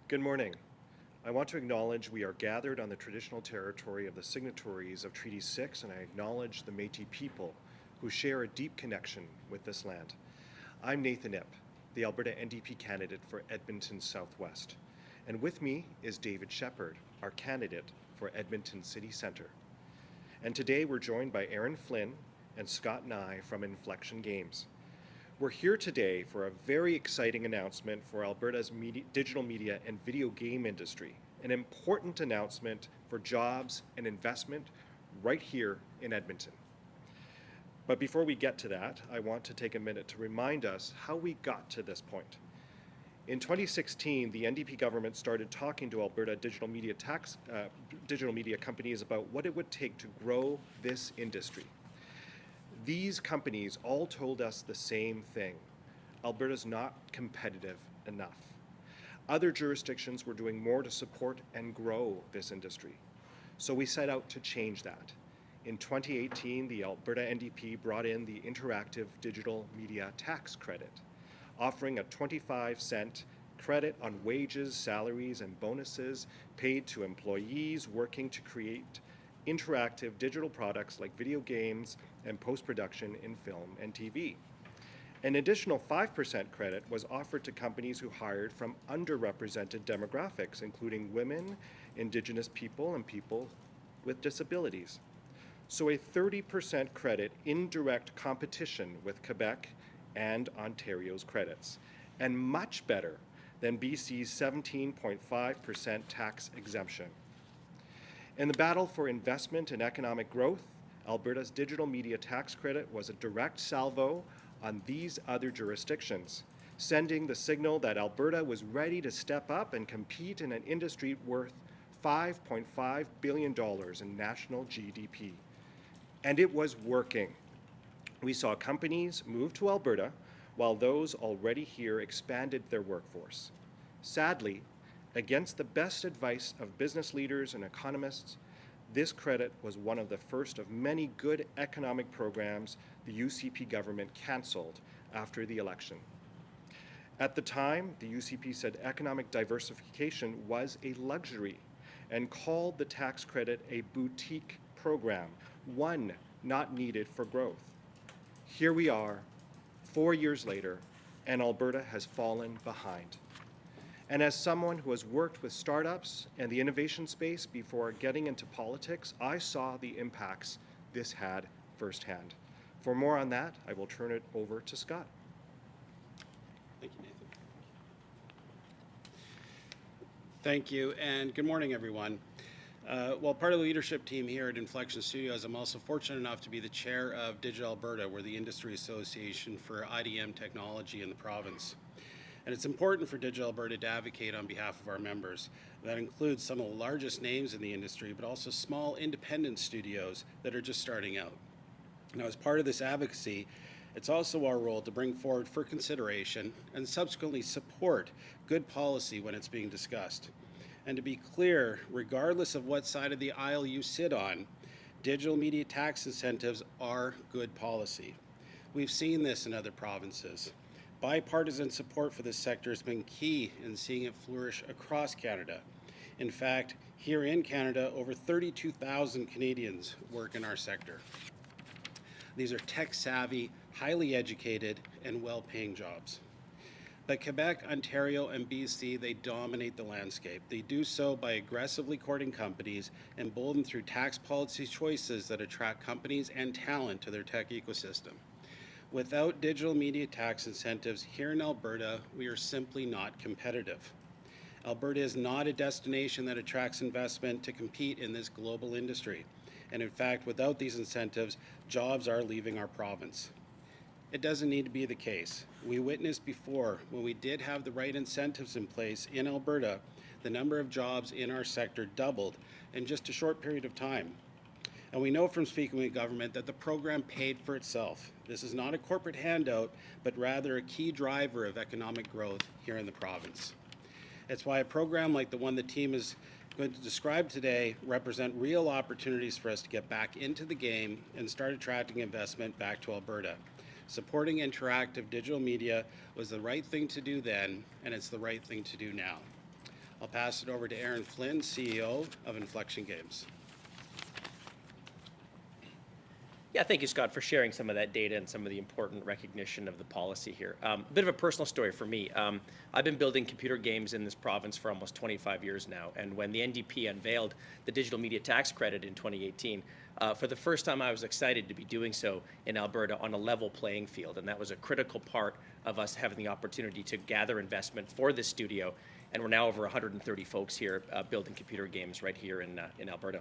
Good morning. I want to acknowledge we are gathered on the traditional territory of the signatories of Treaty 6, and I acknowledge the Métis people who share a deep connection with this land. I'm Nathan Ip, the Alberta NDP candidate for Edmonton Southwest, and with me is David Shepherd, our candidate for Edmonton City Centre. And today we're joined by Aaron Flynn and Scott Nye from Inflection Games. We're here today for a very exciting announcement for Alberta's digital media and video game industry, an important announcement for jobs and investment right here in Edmonton. But before we get to that, I want to take a minute to remind us how we got to this point. In 2016, the NDP government started talking to Alberta digital media companies about what it would take to grow this industry. These companies all told us the same thing. Alberta's not competitive enough. Other jurisdictions were doing more to support and grow this industry. So we set out to change that. In 2018, the Alberta NDP brought in the Interactive Digital Media Tax Credit, offering a 25-cent credit on wages, salaries, and bonuses paid to employees working to create interactive digital products like video games and post-production in film and TV. An additional 5% credit was offered to companies who hired from underrepresented demographics, including women, Indigenous people, and people with disabilities. So a 30% credit in direct competition with Quebec and Ontario's credits, and much better than BC's 17.5% tax exemption. In the battle for investment and economic growth, Alberta's digital media tax credit was a direct salvo on these other jurisdictions, sending the signal that Alberta was ready to step up and compete in an industry worth $5.5 billion in national GDP. And it was working. We saw companies move to Alberta while those already here expanded their workforce. Sadly, against the best advice of business leaders and economists, this credit was one of the first of many good economic programs the UCP government cancelled after the election. At the time, the UCP said economic diversification was a luxury and called the tax credit a boutique program, one not needed for growth. Here we are, 4 years later, and Alberta has fallen behind. And as someone who has worked with startups and the innovation space before getting into politics, I saw the impacts this had firsthand. For more on that, I will turn it over to Scott. Thank you, Nathan. Thank you, and good morning, everyone. While part of the leadership team here at Inflection Studios, I'm also fortunate enough to be the chair of Digital Alberta. We're the industry association for IDM technology in the province. And it's important for Digital Alberta to advocate on behalf of our members. That includes some of the largest names in the industry, but also small independent studios that are just starting out. Now, as part of this advocacy, it's also our role to bring forward for consideration and subsequently support good policy when it's being discussed. And to be clear, regardless of what side of the aisle you sit on, digital media tax incentives are good policy. We've seen this in other provinces. Bipartisan support for this sector has been key in seeing it flourish across Canada. In fact, here in Canada, over 32,000 Canadians work in our sector. These are tech-savvy, highly educated, and well-paying jobs. But Quebec, Ontario, and BC, they dominate the landscape. They do so by aggressively courting companies, emboldened through tax policy choices that attract companies and talent to their tech ecosystem. Without digital media tax incentives here in Alberta, we are simply not competitive. Alberta is not a destination that attracts investment to compete in this global industry. And in fact, without these incentives, jobs are leaving our province. It doesn't need to be the case. We witnessed before, when we did have the right incentives in place in Alberta, the number of jobs in our sector doubled in just a short period of time. And we know from speaking with government that the program paid for itself. This is not a corporate handout, but rather a key driver of economic growth here in the province. It's why a program like the one the team is going to describe today represent real opportunities for us to get back into the game and start attracting investment back to Alberta. Supporting interactive digital media was the right thing to do then, and it's the right thing to do now. I'll pass it over to Aaron Flynn, CEO of Inflection Games. Yeah, thank you, Scott, for sharing some of that data and some of the important recognition of the policy here. A bit of a personal story for me. I've been building computer games in this province for almost 25 years now, and when the NDP unveiled the digital media tax credit in 2018, for the first time I was excited to be doing so in Alberta on a level playing field, and that was a critical part of us having the opportunity to gather investment for this studio, and we're now over 130 folks here building computer games right here in Alberta.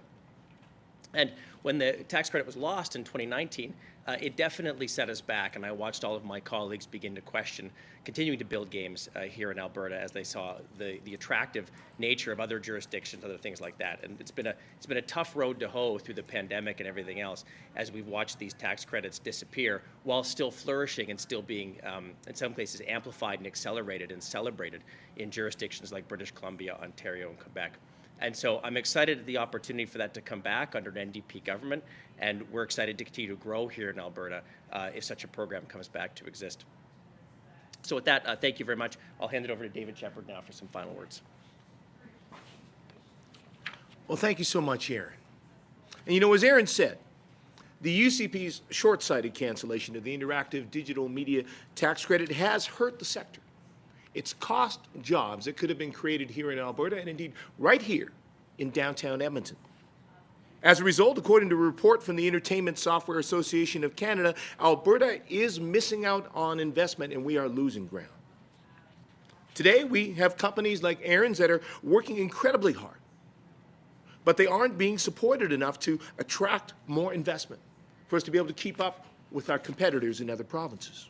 And when the tax credit was lost in 2019, it definitely set us back, and I watched all of my colleagues begin to question continuing to build games here in Alberta as they saw the attractive nature of other jurisdictions, other things like that. And it's been a tough road to hoe through the pandemic and everything else as we've watched these tax credits disappear while still flourishing and still being, in some places, amplified and accelerated and celebrated in jurisdictions like British Columbia, Ontario, and Quebec. And so I'm excited at the opportunity for that to come back under an NDP government, and we're excited to continue to grow here in Alberta if such a program comes back to exist. So with that, thank you very much. I'll hand it over to David Shepard now for some final words. Well, thank you so much, Aaron. And you know, as Aaron said, the UCP's short-sighted cancellation of the interactive digital media tax credit has hurt the sector. It's cost jobs that could have been created here in Alberta and indeed right here in downtown Edmonton. As a result, according to a report from the Entertainment Software Association of Canada, Alberta is missing out on investment and we are losing ground. Today, we have companies like Aaron's that are working incredibly hard, but they aren't being supported enough to attract more investment for us to be able to keep up with our competitors in other provinces.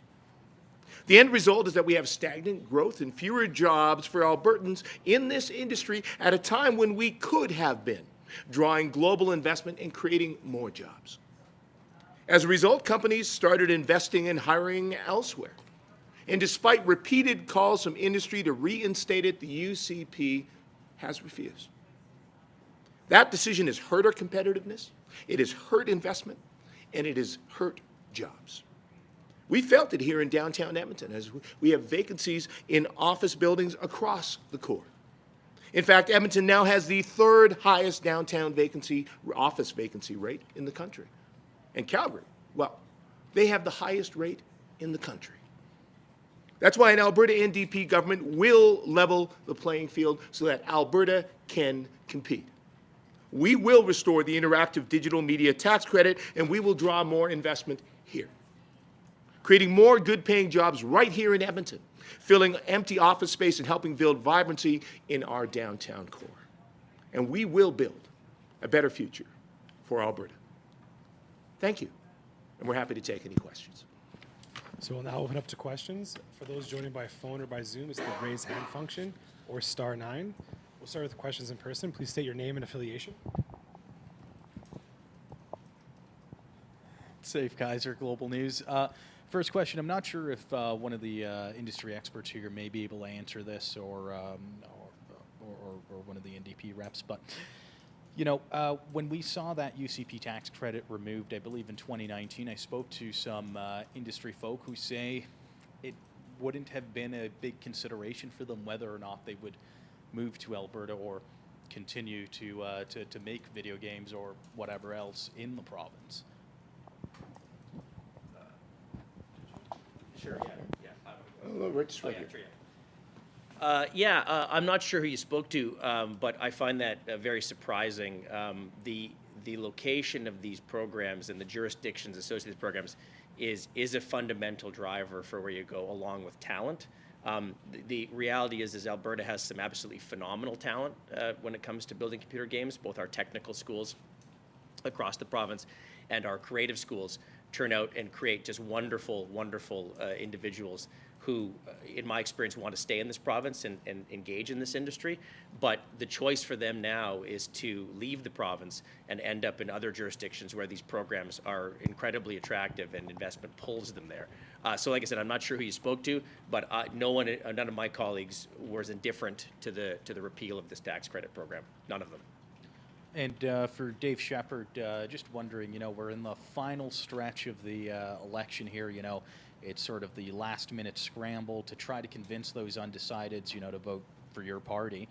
The end result is that we have stagnant growth and fewer jobs for Albertans in this industry at a time when we could have been drawing global investment and creating more jobs. As a result, companies started investing and hiring elsewhere. And despite repeated calls from industry to reinstate it, the UCP has refused. That decision has hurt our competitiveness, it has hurt investment, and it has hurt jobs. We felt it here in downtown Edmonton as we have vacancies in office buildings across the core. In fact, Edmonton now has the third highest downtown office vacancy rate in the country. And Calgary, well, they have the highest rate in the country. That's why an Alberta NDP government will level the playing field so that Alberta can compete. We will restore the interactive digital media tax credit, and we will draw more investment here, creating more good-paying jobs right here in Edmonton, filling empty office space and helping build vibrancy in our downtown core. And we will build a better future for Alberta. Thank you, and we're happy to take any questions. So we'll now open up to questions. For those joining by phone or by Zoom, it's the raise hand function or *9. We'll start with questions in person. Please state your name and affiliation. Safe Kaiser, Global News. First question, I'm not sure if one of the industry experts here may be able to answer this or one of the NDP reps, but you know, when we saw that UCP tax credit removed, I believe in 2019, I spoke to some industry folk who say it wouldn't have been a big consideration for them whether or not they would move to Alberta or continue to make video games or whatever else in the province. Sure, yeah. Right I'm not sure who you spoke to, but I find that very surprising. The location of these programs and the jurisdictions associated with programs is a fundamental driver for where you go, along with talent. The reality is Alberta has some absolutely phenomenal talent when it comes to building computer games. Both our technical schools across the province and our creative schools turn out and create just wonderful individuals who, in my experience, want to stay in this province and engage in this industry. But the choice for them now is to leave the province and end up in other jurisdictions where these programs are incredibly attractive and investment pulls them there. So like I said, I'm not sure who you spoke to, but none of my colleagues was indifferent to the repeal of this tax credit program. None of them. And for Dave Shepard, just wondering, you know, we're in the final stretch of the election here, you know, it's sort of the last minute scramble to try to convince those undecideds, you know, to vote for your party.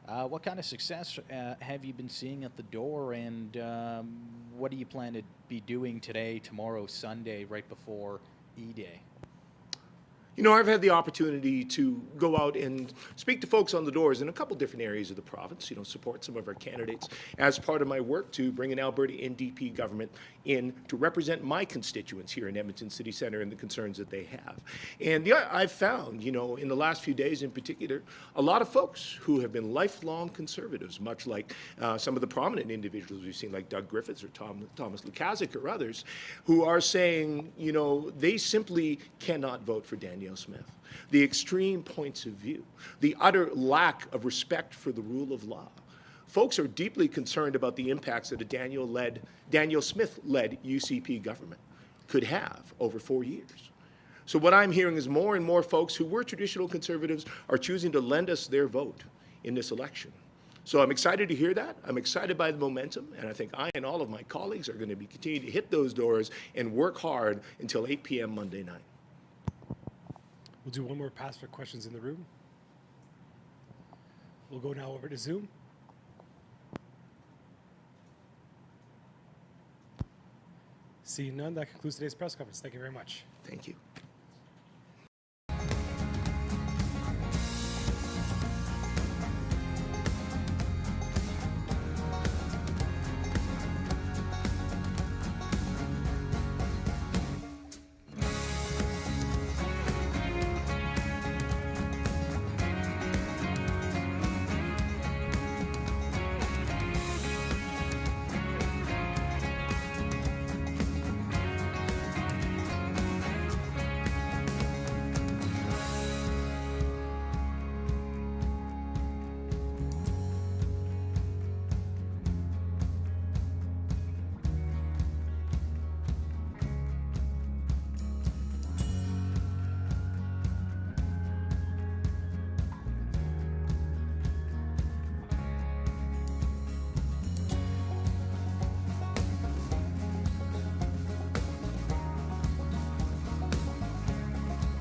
What kind of success have you been seeing at the door, and what do you plan to be doing today, tomorrow, Sunday, right before E-Day? You know, I've had the opportunity to go out and speak to folks on the doors in a couple different areas of the province, you know, support some of our candidates as part of my work to bring an Alberta NDP government in to represent my constituents here in Edmonton City Centre and the concerns that they have. And I've found, you know, in the last few days in particular, a lot of folks who have been lifelong conservatives, much like some of the prominent individuals we've seen like Doug Griffiths or Thomas Lukasik or others, who are saying, you know, they simply cannot vote for Danielle Smith. The extreme points of view, the utter lack of respect for the rule of law. Folks are deeply concerned about the impacts that a Danielle Smith-led UCP government could have over 4 years. So what I'm hearing is more and more folks who were traditional conservatives are choosing to lend us their vote in this election. So I'm excited to hear that. I'm excited by the momentum, and I think I and all of my colleagues are going to be continuing to hit those doors and work hard until 8 p.m. Monday night. We'll do one more pass for questions in the room. We'll go now over to Zoom. Seeing none, that concludes today's press conference. Thank you very much. Thank you.